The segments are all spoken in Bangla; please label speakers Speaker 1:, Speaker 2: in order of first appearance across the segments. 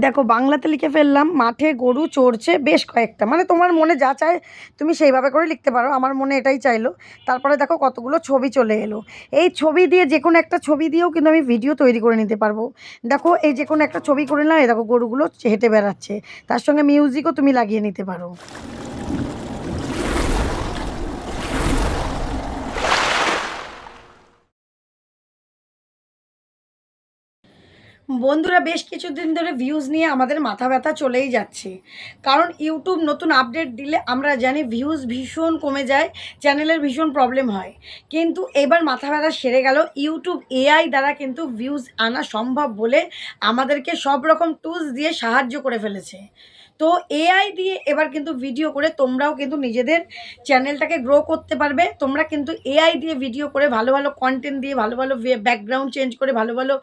Speaker 1: দেখো বাংলাতে লিখে ফেললাম, মাঠে গরু চড়ছে বেশ কয়েকটা, মানে তোমার মনে যা চায় তুমি সেইভাবে করে লিখতে পারো, আমার মনে এটাই চাইলো। তারপরে দেখো কতগুলো ছবি চলে এলো। এই ছবি দিয়ে যে কোনো একটা ছবি দিয়েও কিন্তু আমি ভিডিও তৈরি করে নিতে পারবো। দেখো এই যে কোনো একটা ছবি করে নিলাম, এই দেখো গরুগুলো হেঁটে বেড়াচ্ছে, তার সঙ্গে মিউজিকও তুমি লাগিয়ে নিতে পারো। বন্ধুরা বেশ কিছুদিন ধরে ভিউজ নিয়ে আমাদের মাথা ব্যথা চলেই যাচ্ছে, কারণ ইউটিউব নতুন আপডেট দিলে আমরা জানি ভিউজ ভীষণ কমে যায়, চ্যানেলের ভীষণ প্রবলেম হয়। কিন্তু এবার মাথা ব্যথা সেরে গেল, ইউটিউব এআই দ্বারা কিন্তু ভিউজ আনা সম্ভব বলে আমাদেরকে সব রকম টুলস দিয়ে সাহায্য করে ফেলেছে। তো এআই দিয়ে এবার কিন্তু ভিডিও করে তোমরাও কিন্তু নিজেদের চ্যানেলটাকে গ্রো করতে পারবে। তোমরা কিন্তু এআই দিয়ে ভিডিও করে ভালো ভালো কন্টেন্ট দিয়ে ভালো ভালো ব্যাকগ্রাউন্ড চেঞ্জ করে ভালো ভালো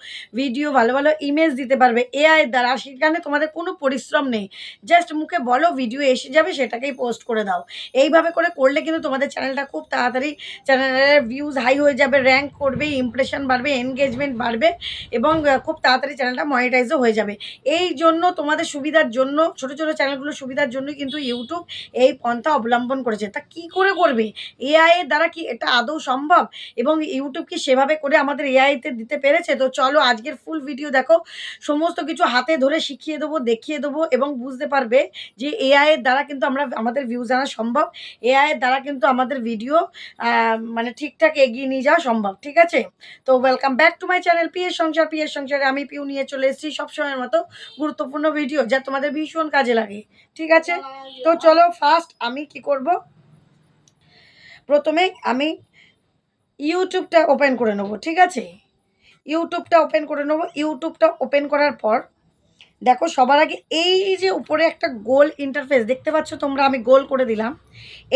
Speaker 1: ভিডিও ভালো ভালো ইমেজ দিতে পারবে এআই দ্বারা। সেখানে তোমাদের কোনো পরিশ্রম নেই, জাস্ট মুখে বলো ভিডিও এসে যাবে, সেটাকেই পোস্ট করে দাও। এইভাবে করে করলে কিন্তু তোমাদের চ্যানেলটা খুব তাড়াতাড়ি চ্যানেলের ভিউজ হাই হয়ে যাবে, র্যাঙ্ক করবে, ইমপ্রেশন বাড়বে, এনগেজমেন্ট বাড়বে, এবং খুব তাড়াতাড়ি চ্যানেলটা মনিটাইজও হয়ে যাবে। এই জন্য তোমাদের সুবিধার জন্য, ছোটো ছোটো চ্যানেলগুলোর সুবিধার জন্যই কিন্তু ইউটিউব এই পন্থা অবলম্বন করেছে। তা কি করে করবে? এআই এর দ্বারা কি এটা আদৌ সম্ভব? এবং ইউটিউব কি সেভাবে করে আমাদের এআইতে দিতে পেরেছে? তো চলো আজকের ফুল ভিডিও দেখো, সমস্ত কিছু হাতে ধরে শিখিয়ে দেবো, দেখিয়ে দেবো, এবং বুঝতে পারবে যে এআই এর দ্বারা কিন্তু আমরা আমাদের ভিউজ আনা সম্ভব। এআই এর দ্বারা কিন্তু আমাদের ভিডিও মানে ঠিকঠাক এগিয়ে নিয়ে যাওয়া সম্ভব। ঠিক আছে? তো welcome back to my channel PS সংসার। পিএস সংসারে আমি পিউ নিয়ে চলে এসেছি সবসময়ের মতো গুরুত্বপূর্ণ ভিডিও যা তোমাদের ভীষণ কাজে লাগে। ঠিক আছে? তো চলো ফার্স্ট আমি কি করব, প্রথমে আমি ইউটিউবটা ওপেন করে নেবো। ঠিক আছে? ইউটিউবটা ওপেন করে নেবো। ইউটিউবটা ওপেন করার পর দেখো সবার আগে এই যে উপরে একটা গোল ইন্টারফেস দেখতে পাচ্ছ তোমরা, আমি গোল করে দিলাম।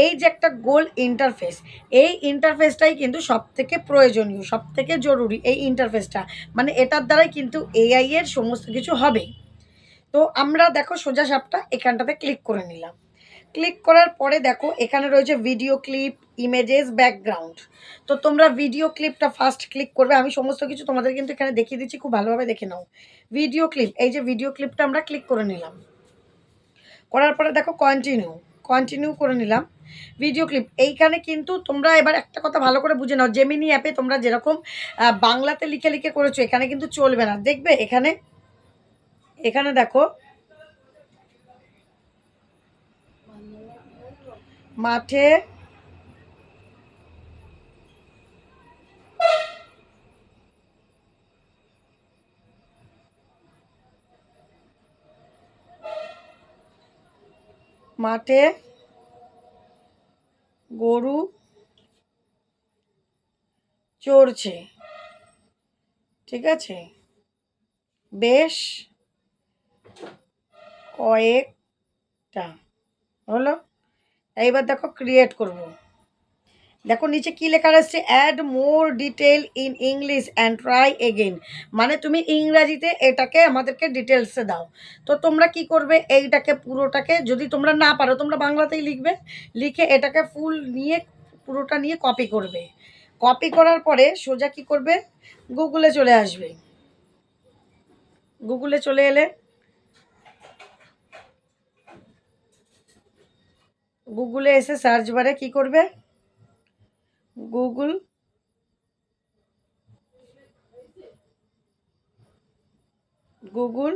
Speaker 1: এই যে একটা গোল ইন্টারফেস, এই ইন্টারফেসটাই কিন্তু সবথেকে প্রয়োজনীয়, সবথেকে জরুরি এই ইন্টারফেসটা। মানে এটার দ্বারাই কিন্তু এআই এর সমস্ত কিছু হবে। তো আমরা দেখো সোজা সাপটা এখানটাতে ক্লিক করে নিলাম। ক্লিক করার পরে দেখো এখানে রয়েছে ভিডিও ক্লিপ, ইমেজেস, ব্যাকগ্রাউন্ড। তো তোমরা ভিডিও ক্লিপটা ফার্স্ট ক্লিক করবে। আমি সমস্ত কিছু তোমাদের কিন্তু এখানে দেখিয়ে দিচ্ছি, খুব ভালোভাবে দেখে নাও। ভিডিও ক্লিপ, এই যে ভিডিও ক্লিপটা আমরা ক্লিক করে নিলাম। করার পরে দেখো কন্টিনিউ, কন্টিনিউ করে নিলাম। ভিডিও ক্লিপ এইখানে কিন্তু তোমরা এবার একটা কথা ভালো করে বুঝে নাও, জেমিনি অ্যাপে তোমরা যেরকম বাংলাতে লিখে লিখে করেছো এখানে কিন্তু চলবে না। দেখবে এখানে, এখানে দেখো মাঠে মাঠে গরু চড়ছে। ঠিক আছে? বেশ কয়েকটা হলো। এইবার দেখো ক্রিয়েট করব। দেখো নিচে কি লেখা রয়েছে, add more detail in English and try again. মানে তুমি ইংরাজিতে এটাকে আমাদেরকে ডিটেলসে দাও। তো তোমরা কি করবে, এইটাকে পুরোটাকে যদি তোমরা না পারো তোমরা বাংলাতেই লিখবে, লিখে এটাকে ফুল নিয়ে পুরোটা নিয়ে কপি করবে। কপি করার পরে সোজা কি করবে, গুগলে চলে আসবে। গুগলে চলে এলে গুগলে এসে সার্চ বারে কি করবে, Google Google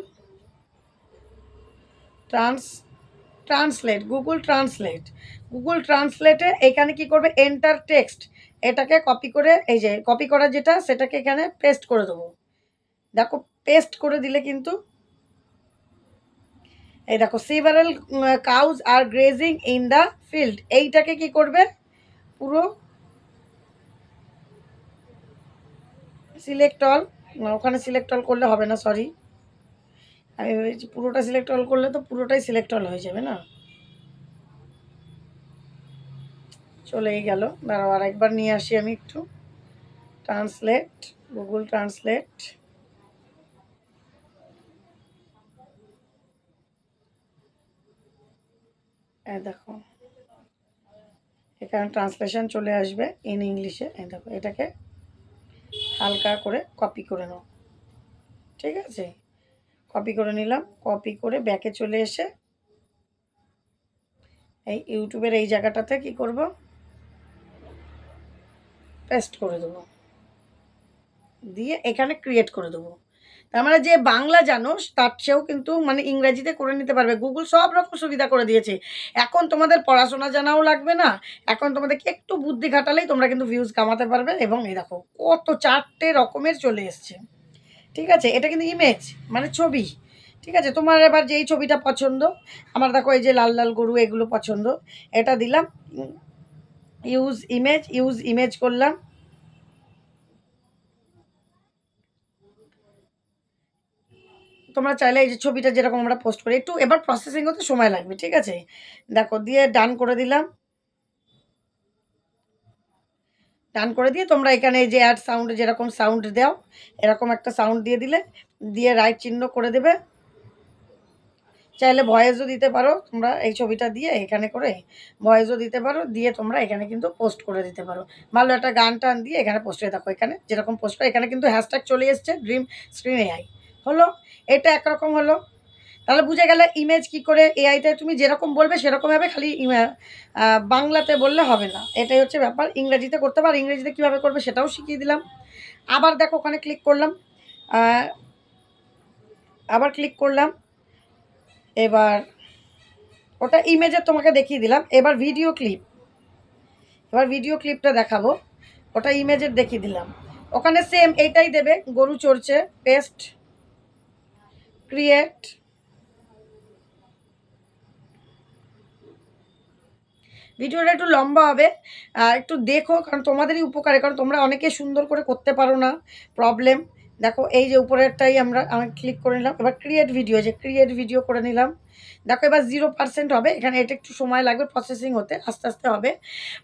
Speaker 1: translate, Google translate. Google ট্রান্সলেটে এখানে কি করবে, এন্টার টেক্সট, এটাকে কপি করে এই যে কপি করা যেটা সেটাকে এখানে পেস্ট করে দেবো। দেখো পেস্ট করে দিলে কিন্তু এই দেখো several cows are grazing in the field, এইটাকে কি করবে পুরো সিলেক্ট অল, ওখানে সিলেক্ট অল করলে হবে না, সরি। আমি ভেবেছি পুরোটা সিলেক্ট অল করলে তো পুরোটাই সিলেক্ট অল হয়ে যাবে না, চলেই গেল। দাঁড়াও আর একবার নিয়ে আসি আমি একটু। ট্রান্সলেট, গুগল ট্রান্সলেট, দেখো এখানে ট্রান্সলেশন চলে আসবে ইন ইংলিশে। দেখো এটাকে হালকা করে কপি করে নাও। ঠিক আছে? কপি করে নিলাম, কপি করে ব্যাকে চলে এসে এই ইউটিউবের এই জায়গাটাতে কি করব, পেস্ট করে দেবো, দিয়ে এখানে ক্রিয়েট করে দেবো। তার মানে যে বাংলা জানো তার সেও কিন্তু মানে ইংরেজিতে করে নিতে পারবে। গুগল সব রকম সুবিধা করে দিয়েছে। এখন তোমাদের পড়াশোনা জানাও লাগবে না, এখন তোমাদেরকে একটু বুদ্ধি খাটালেই তোমরা কিন্তু ভিউজ কামাতে পারবে। এবং এই দেখো কত 4টে রকমের চলে এসছে, ঠিক আছে। এটা কিন্তু ইমেজ মানে ছবি, ঠিক আছে। তোমার এবার যেই ছবিটা পছন্দ, আমার দেখো এই যে লাল লাল গরু এগুলো পছন্দ, এটা দিলাম, ইউজ ইমেজ করলাম। তোমরা চাইলে এই যে ছবিটা যেরকম আমরা পোস্ট করি, একটু এবার প্রসেসিং হতে সময় লাগবে, ঠিক আছে। দেখো দিয়ে ডান করে দিলাম, ডান করে দিয়ে তোমরা এখানে এই যে অ্যাড সাউন্ড যেরকম সাউন্ড দাও এরকম একটা সাউন্ড দিয়ে দিলে, দিয়ে রাইট চিহ্ন করে দেবে। চাইলে ভয়েসও দিতে পারো তোমরা, এই ছবিটা দিয়ে এখানে করে ভয়েসও দিতে পারো, দিয়ে তোমরা এখানে কিন্তু পোস্ট করে দিতে পারো। ভালো একটা গান টান দিয়ে এখানে পোস্ট করে দেখো, এখানে যেরকম পোস্ট করে এখানে কিন্তু হ্যাশট্যাগ চলে এসছে ড্রিম স্ক্রিন এআই। হলো, এটা একরকম হলো। তাহলে বুঝে গেলে ইমেজ কি করে এআইতে তুমি যেরকম বলবে সেরকম হবে, খালি বাংলাতে বললে হবে না, এটাই হচ্ছে ব্যাপার। ইংরেজিতে করতে পারো, ইংরেজিতে কীভাবে করবে সেটাও শিখিয়ে দিলাম। আবার দেখো ওখানে ক্লিক করলাম, আবার ক্লিক করলাম, এবার ওটা ইমেজে তোমাকে দেখিয়ে দিলাম। এবার ভিডিও ক্লিপটা দেখাবো, ওটা ইমেজের দেখিয়ে দিলাম। ওখানে সেম এইটাই দেবে, গরু চড়ছে, পেস্ট, ক্রিয়েট। ভিডিওটা একটু লম্বা হবে, একটু দেখো, কারণ তোমাদেরই উপকারে, কারণ তোমরা অনেকে সুন্দর করে করতে পারো না, প্রবলেম। দেখো এই যে উপরেরটাই আমি ক্লিক করে নিলাম, এবার ক্রিয়েট ভিডিও করে নিলাম। দেখো এবার 0% হবে, এখানে এটা একটু সময় লাগবে প্রসেসিং হতে, আস্তে আস্তে হবে।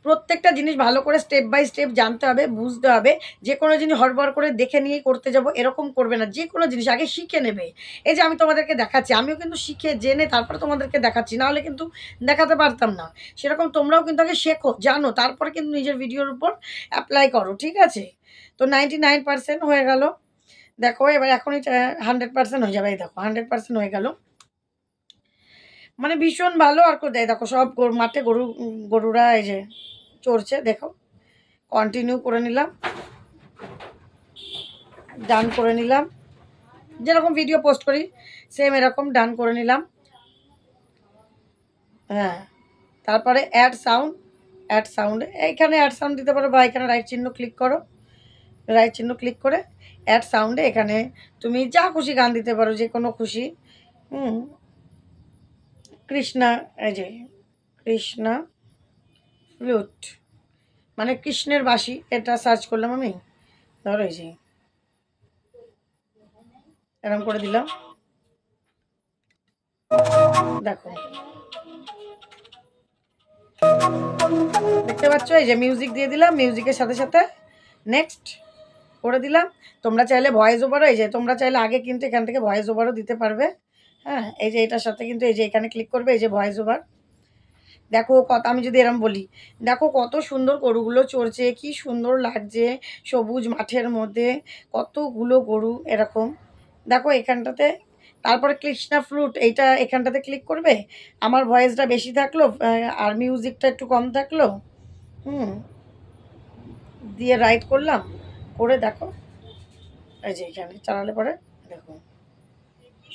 Speaker 1: প্রত্যেকটা জিনিস ভালো করে স্টেপ বাই স্টেপ জানতে হবে, বুঝতে হবে। যে কোনো জিনিস হড়বড় করে দেখে নিয়েই করতে যাব এরকম করবে না, যে কোনো জিনিস আগে শিখে নেবে। এই যে আমি তোমাদেরকে দেখাচ্ছি, আমিও কিন্তু শিখে জেনে তারপরে তোমাদেরকে দেখাচ্ছি, নাহলে কিন্তু দেখাতে পারতাম না। সেরকম তোমরাও কিন্তু আগে শেখো, জানো, তারপরে কিন্তু নিজের ভিডিওর উপর অ্যাপ্লাই করো, ঠিক আছে। তো 99% হয়ে গেল। দেখো এবার এখনই 100% হয়ে যাবে, এই দেখো 100% হয়ে গেল, মানে ভীষণ ভালো। আর দেয় দেখো সব মাঠে গরুরা এই যে চড়ছে, দেখো কন্টিনিউ করে নিলাম, ডান করে নিলাম, যেরকম ভিডিও পোস্ট করি সেম এরকম ডান করে নিলাম। হ্যাঁ, তারপরে অ্যাড সাউন্ড এইখানে অ্যাড সাউন্ড দিতে পারো, বা এখানে রাইট চিহ্ন ক্লিক করো, রাইট চিহ্ন ক্লিক করে অ্যাড সাউন্ডে এখানে তুমি যা খুশি গান দিতে পারো, যে কোনো খুশি। কৃষ্ণা, এই যে কৃষ্ণা ফ্লুট মানে কৃষ্ণের বাঁশি, এটা সার্চ করলাম আমি, ধরো এই যে এরকম করে দিলাম। দেখো দেখতে পাচ্ছ, এই যে মিউজিক দিয়ে দিলাম, মিউজিকের সাথে সাথে নেক্সট করে দিলাম। তোমরা চাইলে ভয়েস ওভারও, এই যে তোমরা চাইলে আগে কিন্তু এখান থেকে ভয়েস ওভারও দিতে পারবে। হ্যাঁ, এই যে এটার সাথে কিন্তু এই যে এখানে ক্লিক করবে, এই যে ভয়েস ওভার। দেখো কত, আমি যদি এরম বলি, দেখো কত সুন্দর গরুগুলো চড়ছে, কি সুন্দর লাগছে সবুজ মাঠের মধ্যে, কতগুলো গরু এরকম। দেখো এখানটাতে, তারপরে কৃষ্ণা ফ্লুট এইটা এখানটাতে ক্লিক করবে। আমার ভয়েসটা বেশি থাকলো আর মিউজিকটা একটু কম থাকলো, দিয়ে রাইট করলাম, করে দেখো এই যে এখানে চালালে পরে দেখো কি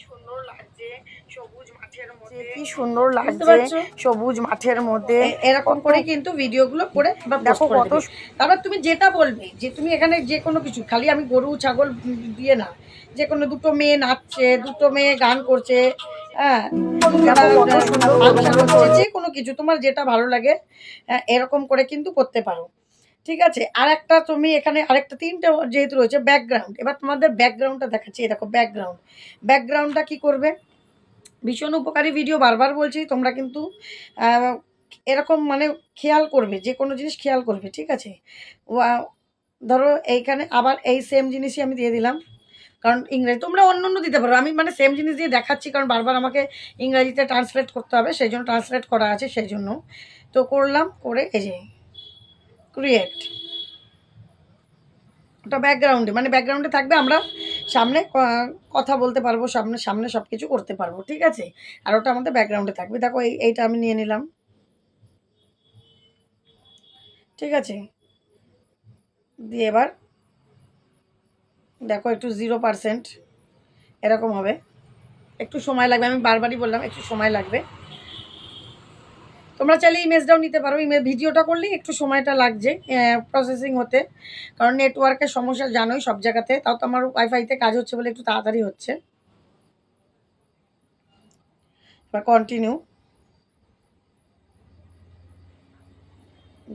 Speaker 1: সুন্দর লাগছে সবুজ মাঠের মধ্যে, এরকম করে কিন্তু ভিডিওগুলো করে দেখো কত। তারপর তুমি যেটা বলবে, যে তুমি এখানে যে কোনো কিছু, খালি আমি গরু ছাগল দিয়ে না, যে কোনো দুটো মেয়ে নাচছে, দুটো মেয়ে গান করছে, হ্যাঁ, যে কোনো কিছু তোমার যেটা ভালো লাগে এরকম করে কিন্তু করতে পারো, ঠিক আছে। আর একটা তুমি এখানে আরেকটা 3টে যেহেতু রয়েছে ব্যাকগ্রাউন্ড, এবার তোমাদের ব্যাকগ্রাউন্ডটা দেখাচ্ছি। দেখো ব্যাকগ্রাউন্ডটা কি করবে, ভীষণ উপকারী ভিডিও, বারবার বলছি, তোমরা কিন্তু এরকম মানে খেয়াল করবে, যে কোনো জিনিস খেয়াল করবে, ঠিক আছে। ধরো এইখানে আবার এই সেম জিনিসই আমি দিয়ে দিলাম, কারণ ইংরেজি তোমরা অন্য দিতে পারো, আমি মানে সেম জিনিস দিয়ে দেখাচ্ছি, কারণ বারবার আমাকে ইংরাজিতে ট্রান্সলেট করতে হবে, সেই জন্য ট্রান্সলেট করা আছে, সেই জন্য। তো করলাম, করে এই যে ক্রিয়েট, ওটা ব্যাকগ্রাউন্ডে, মানে ব্যাকগ্রাউন্ডে থাকবে, আমরা সামনে কথা বলতে পারবো, সামনে সামনে সব কিছু করতে পারবো, ঠিক আছে। আর ওটা আমাদের ব্যাকগ্রাউন্ডে থাকবে। দেখো এইটা আমি নিয়ে নিলাম, ঠিক আছে। দিয়ে এবার দেখো একটু 0% এরকম হবে, একটু সময় লাগবে, আমি বারবারই বললাম একটু সময় লাগবে। তোমরা চাইলে ইমেজটাও নিতে পারো, ইমেজ ভিডিওটা করলেই একটু সময়টা লাগছে প্রসেসিং হতে, কারণ নেটওয়ার্কের সমস্যা জানোই সব জায়গাতে। তাও তো আমার ওয়াইফাইতে কাজ হচ্ছে বলে একটু তাড়াতাড়ি হচ্ছে। এবার কন্টিনিউ,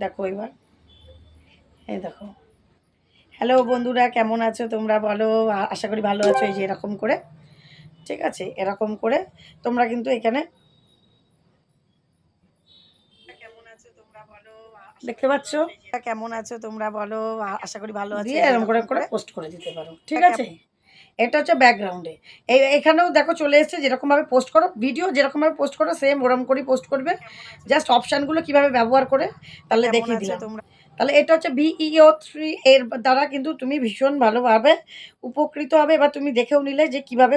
Speaker 1: দেখো এবার এই দেখো। হ্যালো বন্ধুরা, কেমন আছো তোমরা বলো? আশা করি ভালো আছো। এই যে এরকম করে, ঠিক আছে, এরকম করে তোমরা কিন্তু এখানে দেখতে পাচ্ছ। কেমন আছো তোমরা বলো? আশা করি ভালো আছো। এরকম করে করে পোস্ট করে দিতে পারো, ঠিক আছে। এটা হচ্ছে ব্যাকগ্রাউন্ডে। এখানেও দেখো চলে এসছে, যেরকমভাবে পোস্ট করো ভিডিও, যেরকমভাবে পোস্ট করো সেম ওরকম করেই পোস্ট করবে। জাস্ট অপশানগুলো কীভাবে ব্যবহার করে তাহলে দেখিয়ে দিলাম তোমরা। তাহলে এটা হচ্ছে VEO3 এর দ্বারা কিন্তু তুমি ভীষণ ভালোভাবে উপকৃত হবে। এবার তুমি দেখেও নিলে যে কিভাবে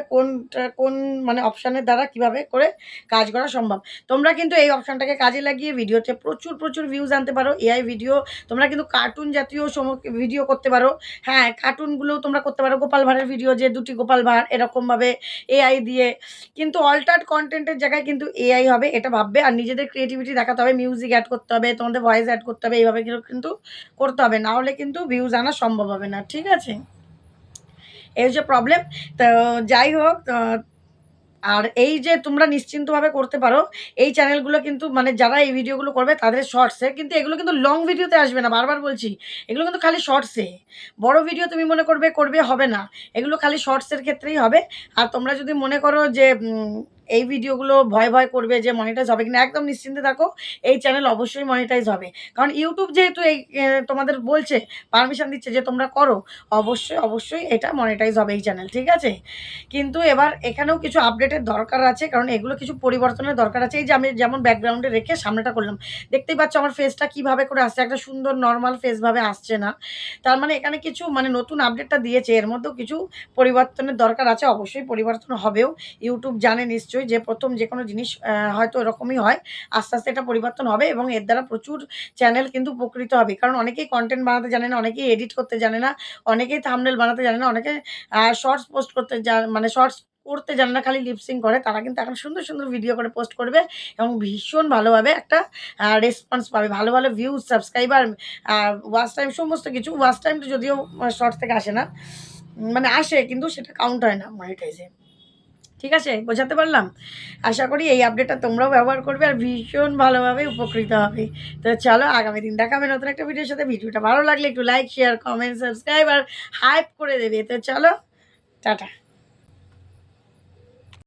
Speaker 1: কোন মানে অপশানের দ্বারা কিভাবে করে কাজ করা সম্ভব। তোমরা কিন্তু এই অপশানটাকে কাজে লাগিয়ে ভিডিওতে প্রচুর প্রচুর ভিউজ আনতে পারো। এআই ভিডিও তোমরা কিন্তু কার্টুন জাতীয় ভিডিও করতে পারো। হ্যাঁ, কার্টুনগুলোও তোমরা করতে পারো। গোপাল ভাঁড়ের ভিডিও, যে দুটি গোপাল ভাঁড় এরকমভাবে এআই দিয়ে, কিন্তু অল্টার্ড কন্টেন্টের জায়গায় কিন্তু এআই হবে, এটা ভাববে। আর নিজেদের ক্রিয়েটিভিটি দেখাতে হবে, মিউজিক অ্যাড করতে হবে, তোমাদের ভয়েস অ্যাড করতে হবে, এইভাবে কিন্তু করতে হবে, না হলে কিন্তু ভিউজ আনা সম্ভব হবে না, ঠিক আছে। এই হচ্ছে প্রবলেম। তো যাই হোক, আর এই যে তোমরা নিশ্চিন্তভাবে করতে পারো এই চ্যানেলগুলো কিন্তু, মানে যারা এই ভিডিওগুলো করবে তাদের শর্টসে, কিন্তু এগুলো কিন্তু লং ভিডিওতে আসবে না, বারবার বলছি। এগুলো কিন্তু খালি শর্টসে, বড় ভিডিও তুমি মনে করবে হবে না, এগুলো খালি শর্টসের ক্ষেত্রেই হবে। আর তোমরা যদি মনে করো যে এই ভিডিওগুলো ভয় ভয় করবে যে মনিটাইজ হবে কিনা, একদম নিশ্চিন্তে থাকো, এই চ্যানেল অবশ্যই মনিটাইজ হবে। কারণ ইউটিউব যেহেতু এই তোমাদের বলছে, পারমিশন দিচ্ছে যে তোমরা করো, অবশ্যই অবশ্যই এটা মনিটাইজ হবে এই চ্যানেল, ঠিক আছে। কিন্তু এবার এখানেও কিছু আপডেটের দরকার আছে, কারণ এগুলো কিছু পরিবর্তনের দরকার আছে। এই যে আমি যেমন ব্যাকগ্রাউন্ডে রেখে সামনেটা করলাম, দেখতেই পাচ্ছ আমার ফেসটা কীভাবে করে আসছে, একটা সুন্দর নর্মাল ফেসভাবে আসছে না। তার মানে এখানে কিছু মানে নতুন আপডেটটা দিয়েছে, এর মধ্যেও কিছু পরিবর্তনের দরকার আছে, অবশ্যই পরিবর্তন হবেও। ইউটিউব জানে নিশ্চয়ই যে প্রথম যে কোনো জিনিস হয়তো এরকমই হয়, আস্তে আস্তে এটা পরিবর্তন হবে এবং এর দ্বারা প্রচুর চ্যানেল কিন্তু উপকৃত হবে। কারণ অনেকেই কন্টেন্ট বানাতে জানে না, অনেকেই এডিট করতে জানে না, অনেকেই থাম্বনেল বানাতে জানে না, অনেকে শর্টস পোস্ট করতে মানে শর্টস করতে জানে না, খালি লিপসিং করে। তারা কিন্তু এখন সুন্দর সুন্দর ভিডিও করে পোস্ট করবে এবং ভীষণ ভালোভাবে একটা রেসপন্স পাবে, ভালো ভালো ভিউজ, সাবস্ক্রাইবার, ওয়াচ টাইম, সমস্ত কিছু। ওয়াচ টাইমটা যদিও শর্টস থেকে আসে না, মানে আসে কিন্তু সেটা কাউন্ট হয় না মনিটাইজে, ঠিক আছে। বোঝাতে পারলাম? আশা করি এই আপডেটটা তোমরাও ব্যবহার করবে আর ভীষণ ভালোভাবে উপকৃত হবে। তো চলো, আগামী দিন দেখা হবে নতুন একটা ভিডিওর সাথে। ভিডিওটা ভালো লাগলে একটু লাইক, শেয়ার, কমেন্ট, সাবস্ক্রাইব আর হাইপ করে দেবে। তো চলো, টাটা।